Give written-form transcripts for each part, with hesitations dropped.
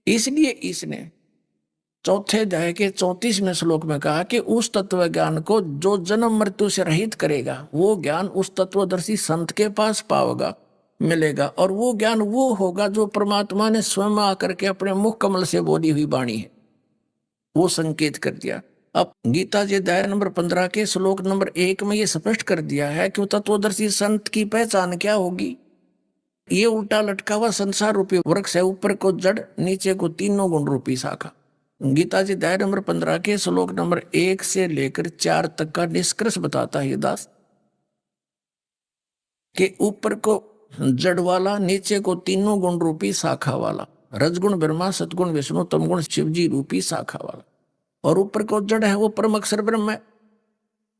इसलिए इसने चौथे अध्याय के 34वें श्लोक में कहा कि उस तत्व ज्ञान को जो जन्म मृत्यु से रहित करेगा वो ज्ञान उस तत्वदर्शी संत के पास पाओगा, मिलेगा। और वो ज्ञान वो होगा जो परमात्मा ने स्वयं आकर के अपने मुख कमल से बोली हुई वाणी है, वो संकेत कर दिया। अब गीता जी अध्याय नंबर 15 के श्लोक नंबर 1 में ये स्पष्ट कर दिया है कि तत्वदर्शी संत की पहचान क्या होगी। ये उल्टा लटका हुआ संसार रूपी वृक्ष है, ऊपर को जड़, नीचे को तीनों गुण रूपी शाखा। गीता जी अध्याय नंबर 15 के श्लोक नंबर 1 से लेकर 4 तक का निष्कर्ष बताता है ये दास कि ऊपर को जड़ वाला, नीचे को तीनों गुण रूपी शाखा वाला, रजगुण ब्रह्मा, सतगुण विष्णु, तमगुण शिवजी रूपी शाखा वाला, और ऊपर को जड़ है वो परम अक्षर ब्रह्म है।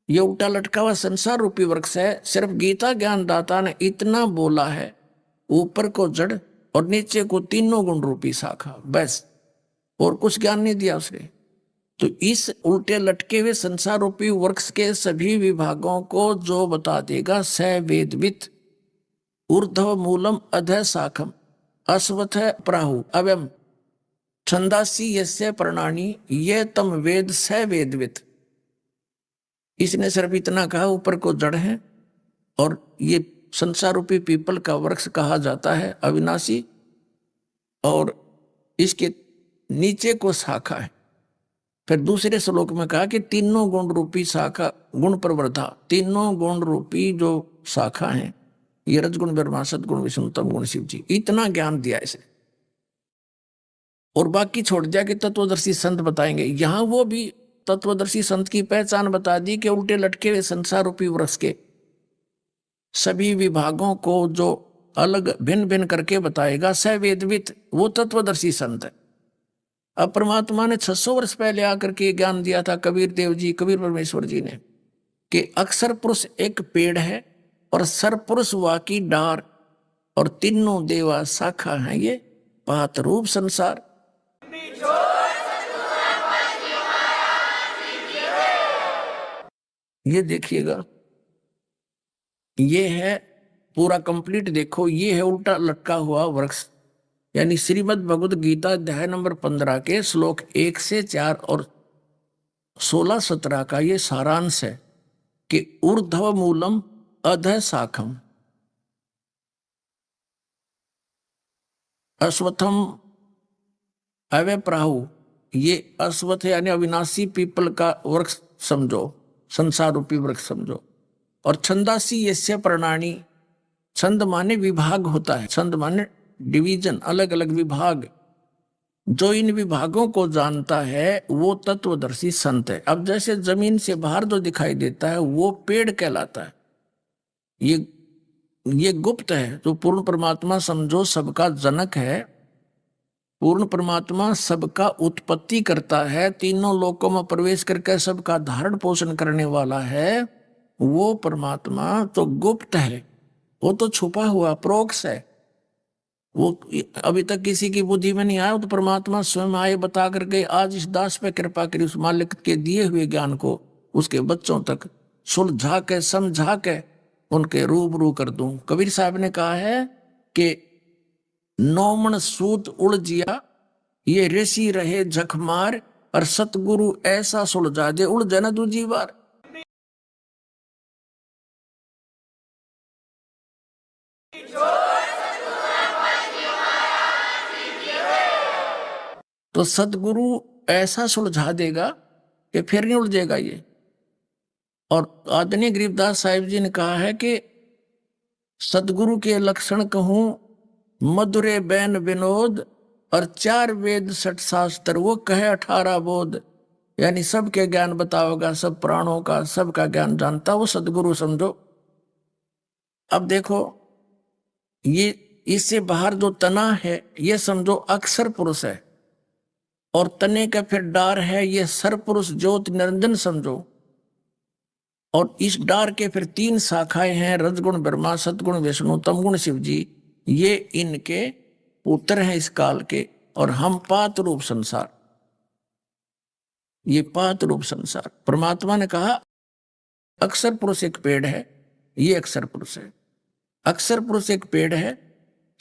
ये उल्टा लटका हुआ संसार रूपी वृक्ष है। सिर्फ गीता ज्ञान दाता ने इतना बोला है, ऊपर को जड़ और नीचे को तीनों गुण रूपी शाखा, बस, और कुछ ज्ञान नहीं दिया उसने। तो इस उल्टे लटके हुए संसार रूपी वृक्ष के सभी विभागों को जो बता देगा, स वेदवित ऊर्ध्व मूलम अधः शाखम अश्वथ प्राहु अवयम छंदासी यस्य प्रणानी ये तम वेद स वेदवित। इसने सिर्फ इतना कहा, ऊपर को जड़ है और ये संसार रूपी पीपल का वृक्ष कहा जाता है अविनाशी, और इसके नीचे को शाखा है। फिर दूसरे श्लोक में कहा कि तीनों गुण रूपी शाखा, गुण प्रवर्धा, तीनों गुण रूपी जो शाखा है, ये रजगुण ब्रह्मा, सतगुण विष्णु, तमगुण शिव जी, इतना ज्ञान दिया इसे। और बाकी छोड़ दिया कि तत्वदर्शी संत बताएंगे। यहां वो भी तत्वदर्शी संत की पहचान बता दी कि उल्टे लटके हुए संसार रूपी वृक्ष के सभी विभागों को जो अलग भिन्न भिन्न करके बताएगा, स वेदवित, वो तत्वदर्शी संत है। अब परमात्मा ने 600 वर्ष पहले आकर के ज्ञान दिया था कबीर देव जी, कबीर परमेश्वर जी ने, कि अक्षर पुरुष एक पेड़ है और सर पुरुष वाकी डार और तीनों देवा शाखा है, ये पात रूप संसार। ये देखिएगा, ये है पूरा कंप्लीट। देखो, ये है उल्टा लटका हुआ वृक्ष, यानी श्रीमद् भगवद गीता अध्याय नंबर 15 के श्लोक 1 से 4 और 16-17 का ये सारांश है कि ऊर्ध्व मूलम अधः शाखम अश्वत्थम अवय प्राहु। ये अश्वत्थ यानी अविनाशी पीपल का वृक्ष समझो, संसार रूपी वृक्ष समझो। और छंदासी यस्य प्रणानी, छंद माने विभाग होता है, छंद माने डिवीजन, अलग अलग विभाग। जो इन विभागों को जानता है वो तत्वदर्शी संत है। अब जैसे जमीन से बाहर जो दिखाई देता है वो पेड़ कहलाता है, ये गुप्त है। तो पूर्ण परमात्मा समझो सबका जनक है, पूर्ण परमात्मा सबका उत्पत्ति करता है, तीनों लोकों में प्रवेश करके सबका धारण पोषण करने वाला है। वो परमात्मा तो गुप्त है, वो तो छुपा हुआ प्रोक्ष है, वो अभी तक किसी की बुद्धि में नहीं आया। तो परमात्मा स्वयं आए, बता करके आज इस दास पे कृपा करी, उस मालिक के दिए हुए ज्ञान को उसके बच्चों तक सुलझा के समझा के उनके रूबरू कर दूं। कबीर साहब ने कहा है कि नौमन सूत उलझिया ये ऋषि रहे झकमार, और सतगुरु ऐसा सुलझा दे उलझे न दूजी बार। तो सतगुरु ऐसा सुलझा देगा कि फिर नहीं उलझेगा ये। और आदरणीय गरीबदास साहिब जी ने कहा है कि सतगुरु के लक्षण कहूं मधुरे बैन विनोद, और 4 वेद 6 शास्त्र वो कहे 18 बोध। यानी सबके ज्ञान बताओगा, सब प्राणों का सबका ज्ञान जानता, वो सतगुरु समझो। अब देखो, ये इससे बाहर जो तना है ये समझो अक्षर पुरुष है, और तने का फिर डार है, ये सर पुरुष ज्योति निरंजन समझो। और इस डार के फिर 3 शाखाएं हैं, रजगुण ब्रह्मा, सतगुण विष्णु, तमगुण शिव जी। ये इनके पुत्र हैं इस काल के, और हम पात रूप संसार, ये पात रूप संसार। परमात्मा ने कहा अक्षर पुरुष एक पेड़ है, ये अक्षर पुरुष है। अक्षर पुरुष एक पेड़ है,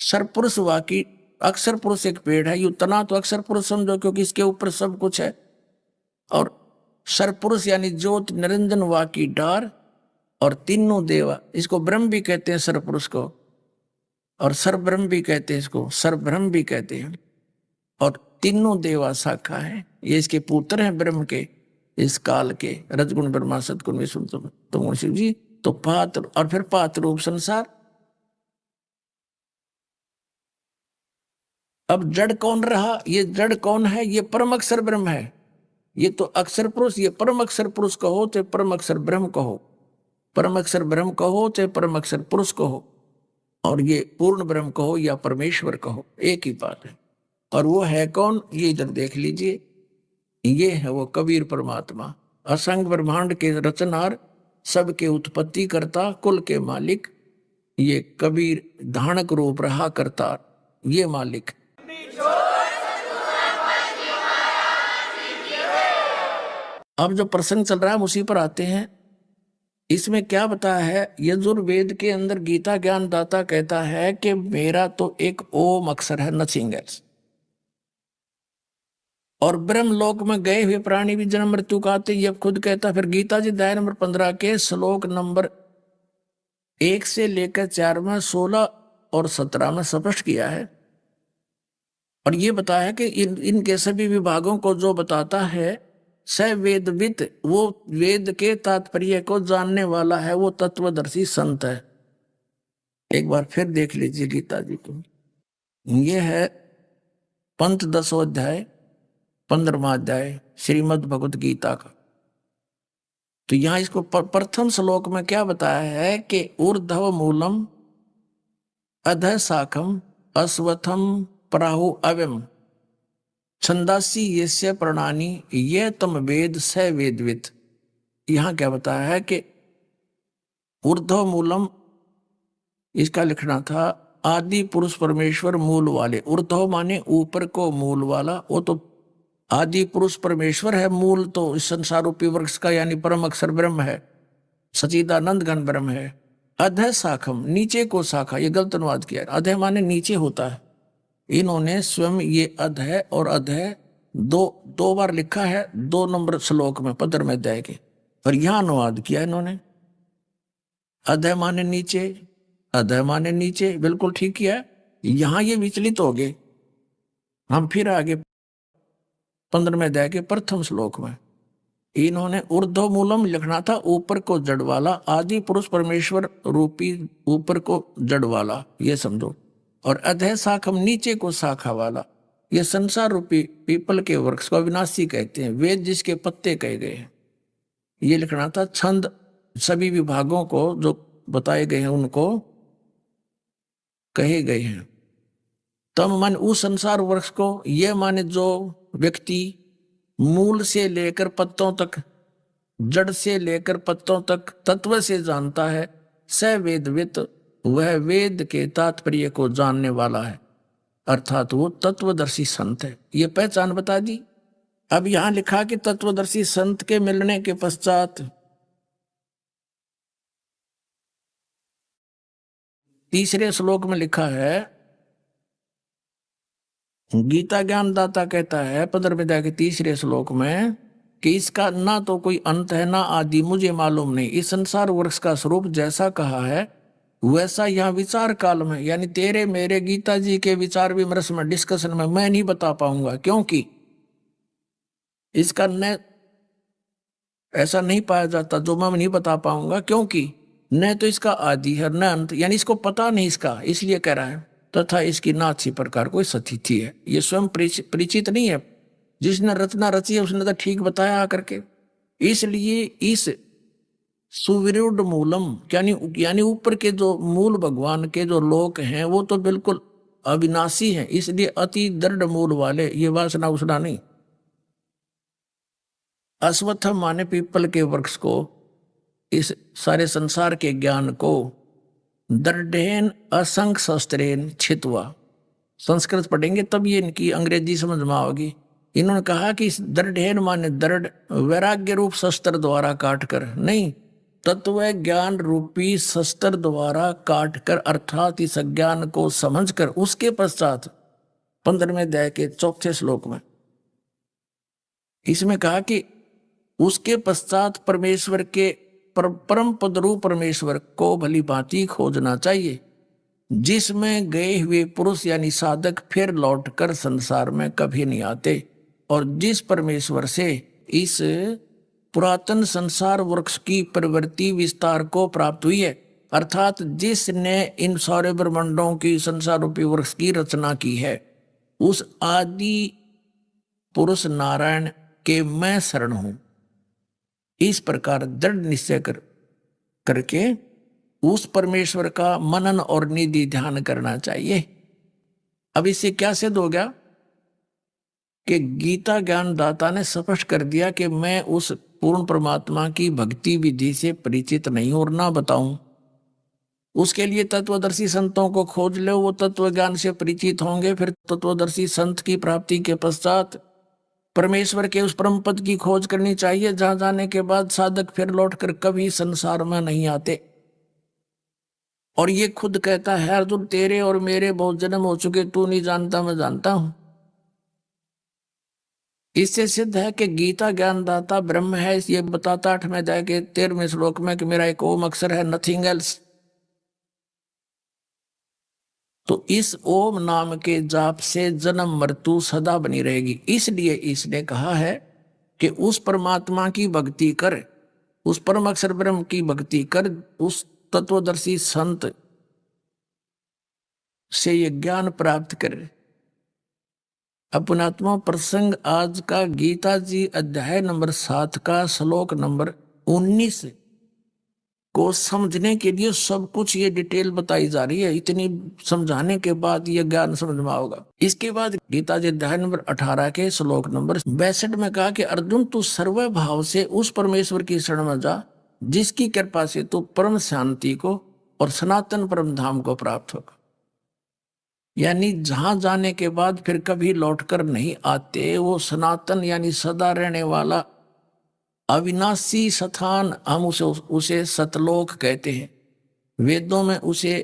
सर पुरुष वाकी अक्षर पुरुष एक पेड़ है, यू तना तो अक्षर पुरुष समझो क्योंकि इसके ऊपर सब कुछ है। और सरपुरुष यानी ज्योत निरंजन वा की डार और तीनों देवा, इसको ब्रह्म भी कहते हैं सरपुरुष को, और सरब्रह्म भी कहते हैं, इसको सरब्रह्म भी कहते हैं। और तीनों देवा शाखा है, ये इसके पुत्र हैं ब्रह्म के, इस काल के रजगुण ब्रह्मा सतगुण विष्णु तमोगुण शिव जी। तो पात्र और फिर पात्र रूप संसार। अब जड़ कौन रहा? ये जड़ कौन है? ये परम अक्षर ब्रह्म है। ये तो अक्षर पुरुष, ये परम अक्षर पुरुष कहो तो परम अक्षर ब्रह्म कहो, परम अक्षर ब्रह्म कहो तो परम अक्षर पुरुष कहो, और ये पूर्ण ब्रह्म कहो या परमेश्वर कहो, एक ही बात है। और वो है कौन? ये इधर देख लीजिए, ये है वो कबीर परमात्मा, असंग ब्रह्मांड के रचनहार, सबके उत्पत्ति करता, कुल के मालिक। ये कबीर धानक रूप रहा करता, ये मालिक। अब जो प्रसंग चल रहा है उसी पर आते हैं। इसमें क्या बताया है? यजुर्वेद के अंदर गीता ज्ञान दाता कहता है कि मेरा तो एक ओम अक्षर है, नथिंग एल्स। और ब्रह्मलोक में गए हुए प्राणी भी जन्म मृत्यु का आते, ये खुद कहता। फिर गीता जी अध्याय नंबर 15 के श्लोक नंबर 1 से लेकर 4 में 16 और 17 में स्पष्ट किया है। और ये बताया है कि इनके सभी विभागों को जो बताता है स वेदविद, वो वेद के तात्पर्य को जानने वाला है, वो तत्वदर्शी संत है। एक बार फिर देख लीजिए गीता जी को। ये है पंचदशो अध्याय 15वां अध्याय श्रीमद् भगवत गीता का। तो यहां इसको प्रथम श्लोक में क्या बताया है कि ऊर्ध्व मूलम अधः शाखम अश्वत्थम प्राहु अव्यम छंदासी यस्य प्रणानी ये तम वेद स वेदविद। यहां क्या बताया है कि ऊर्ध्व मूलम, इसका लिखना था आदि पुरुष परमेश्वर मूल वाले। ऊर्ध्व माने ऊपर को, मूल वाला, वो तो आदि पुरुष परमेश्वर है। मूल तो इस संसार रूपी वृक्ष का यानी परम अक्षर ब्रह्म है, सचिदानंद घन ब्रह्म है। अधः शाखम, नीचे को शाखा, ये गलत अनुवाद किया। अधः माने नीचे होता है। इन्होंने स्वयं ये अधः और अधः दो बार लिखा है, 2 नंबर श्लोक में 15वें अध्याय के। और यहां अनुवाद किया इन्होंने, अधः माने नीचे, अधः माने नीचे, बिल्कुल ठीक किया। यहां ये विचलित हो गए। हम फिर आगे 15वें अध्याय के प्रथम श्लोक में इन्होंने ऊर्ध्व मूलम लिखना था, ऊपर को जड़ वाला, आदि पुरुष परमेश्वर रूपी ऊपर को जड़ वाला, ये समझो। और अधः शाखम, नीचे को शाखा वाला, ये संसार रूपी पीपल के वृक्ष को अविनाशी कहते हैं, वेद जिसके पत्ते कहे गए हैं, ये लिखना था। छंद सभी विभागों को जो बताए गए हैं उनको कहे गए हैं। तम मन उस संसार वृक्ष को, ये माने जो व्यक्ति मूल से लेकर पत्तों तक, जड़ से लेकर पत्तों तक तत्व से जानता है, स वेदविद, वह वेद के तात्पर्य को जानने वाला है, अर्थात वो तत्वदर्शी संत है। ये पहचान बता दी। अब यहां लिखा कि तत्वदर्शी संत के मिलने के पश्चात तीसरे श्लोक में लिखा है, गीता ज्ञान दाता कहता है 15वें अध्याय के तीसरे श्लोक में कि इसका ना तो कोई अंत है ना आदि, मुझे मालूम नहीं। इस संसार वृक्ष का स्वरूप जैसा कहा है वैसा यहाँ विचार काल में, यानी तेरे मेरे गीता जी के विचार विमर्श में, डिस्कशन में मैं नहीं बता पाऊंगा, क्योंकि इसका न ऐसा नहीं पाया जाता जो मैं नहीं बता पाऊंगा, क्योंकि न तो इसका आदि है न अंत, यानी इसको पता नहीं इसका, इसलिए कह रहा है। तथा इसकी ना अच्छी प्रकार कोई सतिथि है, ये स्वयं परिचित नहीं है। जिसने रचना रची है उसने तो ठीक बताया आकर के। इसलिए इस सुविरूढ़ मूलम, यानी ऊपर के जो मूल भगवान के जो लोक हैं वो तो बिल्कुल अविनाशी हैं, इसलिए अति दृढ़ मूल वाले, ये वासना उसना नहीं। अश्वत्थम माने पीपल के वृक्ष को, इस सारे संसार के ज्ञान को, दृढ़ेन असंख्य शस्त्रेन छित्वा, संस्कृत पढ़ेंगे तब ये इनकी अंग्रेजी समझ में आओगी। इन्होंने कहा कि इस दृढ़ेन माने दृढ़ वैराग्य रूप शस्त्र द्वारा काट कर नहीं, तत्व ज्ञान रूपी शस्त्र द्वारा काट कर, अर्थात इस ज्ञान को समझकर उसके पश्चात 15वें अध्याय के 4 श्लोक में। इसमें कहा कि उसके पश्चात परमेश्वर के परम पदरूप परमेश्वर को भली भांति खोजना चाहिए, जिसमें गए हुए पुरुष यानी साधक फिर लौटकर संसार में कभी नहीं आते, और जिस परमेश्वर से इस पुरातन संसार वृक्ष की प्रवृत्ति विस्तार को प्राप्त हुई है, अर्थात जिसने इन सारे ब्रह्मांडों की संसार रूपी वृक्ष की रचना की है, उस आदि पुरुष नारायण के मैं शरण हूं। इस प्रकार दृढ़ निश्चय करके उस परमेश्वर का मनन और निधि ध्यान करना चाहिए। अब इससे क्या सिद्ध हो गया कि गीता ज्ञान दाता ने स्पष्ट कर दिया कि मैं उस पूर्ण परमात्मा की भक्ति विधि से परिचित नहीं और ना बताऊं। उसके लिए तत्वदर्शी संतों को खोज लो, वो तत्व ज्ञान से परिचित होंगे। फिर तत्वदर्शी संत की प्राप्ति के पश्चात परमेश्वर के उस परम पद की खोज करनी चाहिए, जहां जाने के बाद साधक फिर लौटकर कभी संसार में नहीं आते। और ये खुद कहता है, अर्जुन तेरे और मेरे बहुत जन्म हो चुके, तू नहीं जानता मैं जानता हूं। इससे सिद्ध है कि गीता ज्ञानदाता ब्रह्म है। ये बताता 8वें अध्याय के 13वें श्लोक में कि मेरा एक ओम अक्षर है, नथिंग एल्स। तो इस ओम नाम के जाप से जन्म मृत्यु सदा बनी रहेगी। इसलिए इसने कहा है कि उस परमात्मा की भक्ति कर, उस परम अक्षर ब्रह्म की भक्ति कर, उस तत्वदर्शी संत से ये ज्ञान प्राप्त कर। अपनात्मा प्रसंग आज का गीता जी अध्याय नंबर 7 का श्लोक नंबर 19 को समझने के लिए सब कुछ ये डिटेल बताई जा रही है। इतनी समझाने के बाद ये ज्ञान समझ में आओगा। इसके बाद गीता जी अध्याय नंबर 18 के श्लोक नंबर 62 में कहा कि अर्जुन तू सर्व भाव से उस परमेश्वर की शरण में जा, जिसकी कृपा से तू परम शांति को और सनातन परम धाम को प्राप्त होगा। यानी जहां जाने के बाद फिर कभी लौटकर नहीं आते, वो सनातन यानी सदा रहने वाला अविनाशी स्थान, हम उसे सतलोक कहते हैं। वेदों में उसे